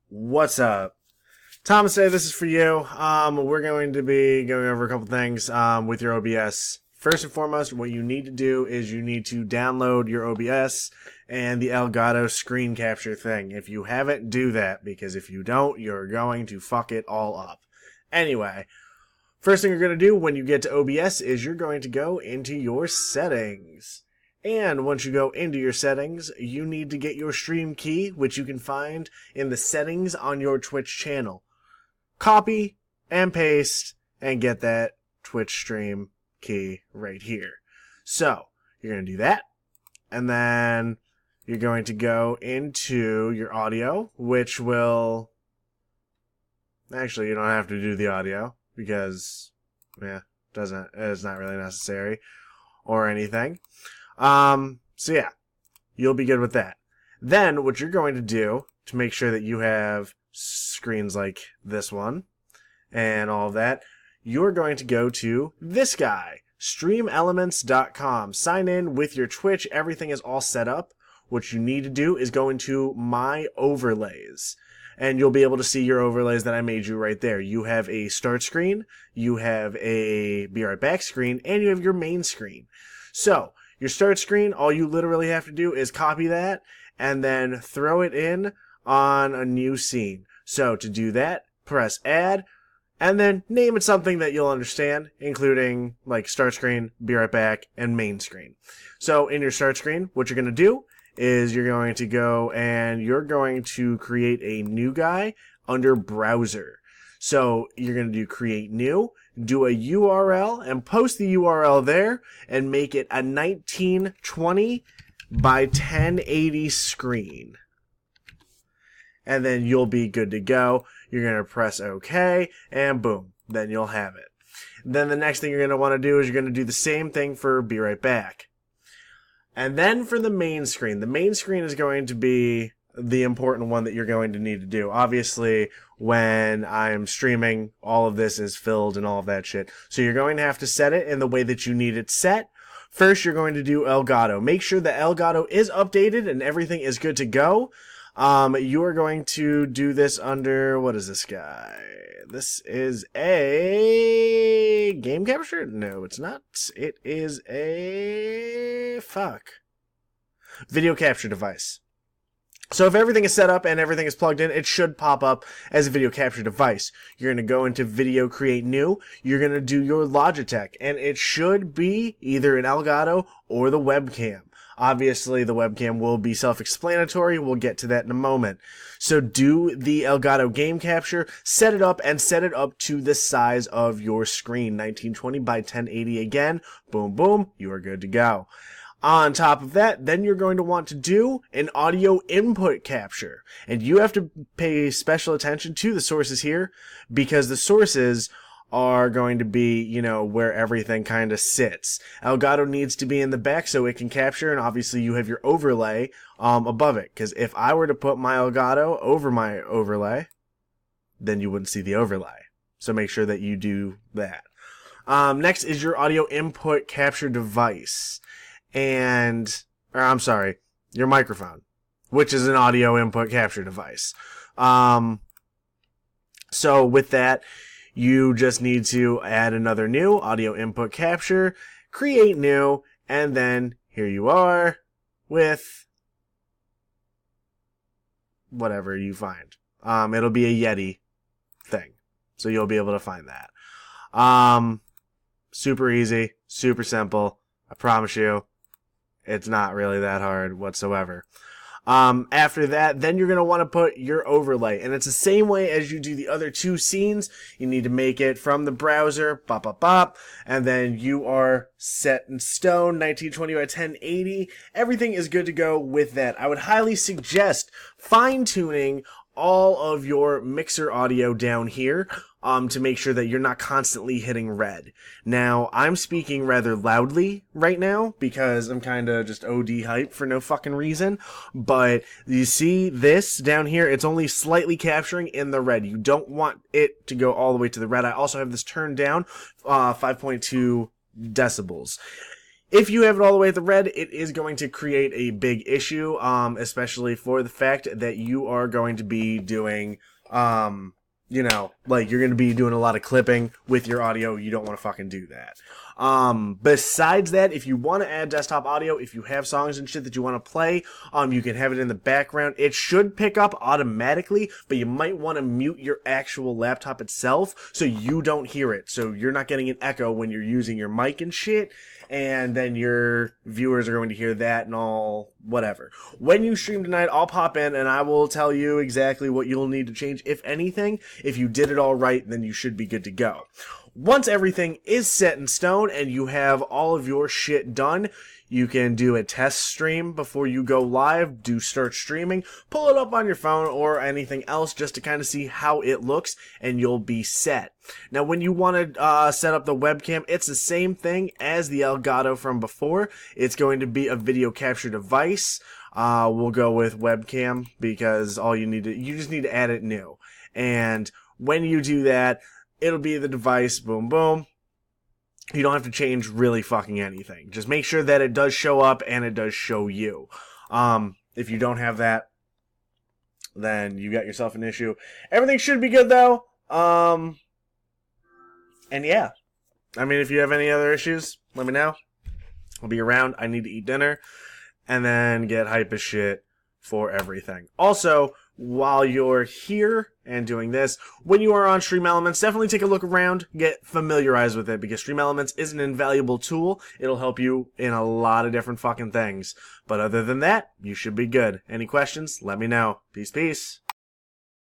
What's up? Thomas today, this is for you. We're going to be going over a couple things with your OBS. First and foremost, what you need to do is you need to download your OBS and the Elgato screen capture thing. If you haven't, do that, because if you don't, you're going to fuck it all up. Anyway, first thing you're going to do when you get to OBS is you're going to go into your settings. And once you go into your settings, you need to get your stream key, which you can find in the settings on your Twitch channel. Copy and paste and get that Twitch stream key right here. So, you're going to do that. And then you're going to go into your audio, which will... Actually, you don't have to do the audio because, it's not really necessary or anything. So yeah, you'll be good with that. Then what you're going to do to make sure that you have screens like this one and all of that, you're going to go to this guy, streamelements.com. Sign in with your Twitch. Everything is all set up. What you need to do is go into my overlays, and you'll be able to see your overlays that I made you right there. You have a start screen, you have a be right back screen, and you have your main screen. So, your start screen, all you literally have to do is copy that and then throw it in on a new scene. So to do that, press add and then name it something that you'll understand, including like start screen, be right back, and main screen. So in your start screen, what you're going to do is you're going to go and you're going to create a new guy under browser. So you're going to do create new, do a URL and post the URL there and make it a 1920 by 1080 screen. And then you'll be good to go. You're going to press OK and boom, then you'll have it. Then the next thing you're going to want to do is you're going to do the same thing for be right back. And then for the main screen is going to be the important one that you're going to need to do. Obviously, when I'm streaming, all of this is filled and all of that shit. So you're going to have to set it in the way that you need it set. First, you're going to do Elgato. Make sure that Elgato is updated and everything is good to go. You are going to do this under, what is this guy? This is a game capture? No, it's not. It is a, video capture device. So if everything is set up and everything is plugged in, it should pop up as a video capture device. You're going to go into video create new. You're going to do your Logitech, and it should be either an Elgato or the webcam. Obviously, the webcam will be self-explanatory. We'll get to that in a moment. So do the Elgato game capture, set it up, and set it up to the size of your screen. 1920 by 1080 again. Boom, boom. You are good to go. On top of that, then you're going to want to do an audio input capture. And you have to pay special attention to the sources here, because the sources are going to be, where everything kind of sits. Elgato needs to be in the back so it can capture, and obviously you have your overlay above it. Because if I were to put my Elgato over my overlay, then you wouldn't see the overlay. So make sure that you do that. Next is your audio input capture device. Your microphone, which is an audio input capture device. So with that, you just need to add another new audio input capture, create new, and then here you are with whatever you find. It'll be a Yeti thing, so you'll be able to find that. Super easy, super simple. I promise you. It's not really that hard whatsoever. After that, then you're going to want to put your overlay. And it's the same way as you do the other two scenes. You need to make it from the browser, and then you are set in stone, 1920 by 1080. Everything is good to go with that. I would highly suggest fine-tuning all of your mixer audio down here to make sure that you're not constantly hitting red. Now, I'm speaking rather loudly right now because I'm kind of just OD hype for no fucking reason, but you see this down here, it's only slightly capturing in the red. You don't want it to go all the way to the red. I also have this turned down 5.2 decibels. If you have it all the way at the red, it is going to create a big issue, especially for the fact that you are going to be doing, like you're going to be doing a lot of clipping with your audio. You don't want to fucking do that. Besides that, if you want to add desktop audio, if you have songs and shit that you want to play, you can have it in the background. It should pick up automatically, but you might want to mute your actual laptop itself so you don't hear it. So you're not getting an echo when you're using your mic and shit. And then your viewers are going to hear that and all, whatever. When you stream tonight, I'll pop in and I will tell you exactly what you'll need to change, if anything. If you did it all right, then you should be good to go. Once everything is set in stone and you have all of your shit done, you can do a test stream before you go live, start streaming, pull it up on your phone or anything else just to kind of see how it looks, and you'll be set. Now, when you want to set up the webcam, it's the same thing as the Elgato from before. It's going to be a video capture device. We'll go with webcam because you just need to add it new. And when you do that, it'll be the device, boom, boom. You don't have to change really fucking anything. Just make sure that it does show up and it does show you. If you don't have that, then you got yourself an issue. Everything should be good though. And yeah. I mean, if you have any other issues, let me know. I'll be around. I need to eat dinner. And then get hype as shit for everything. Also, while you're here and doing this, when you are on Stream Elements, definitely take a look around, get familiarized with it, because Stream Elements is an invaluable tool. It'll help you in a lot of different fucking things. But other than that, you should be good. Any questions? Let me know. Peace, peace.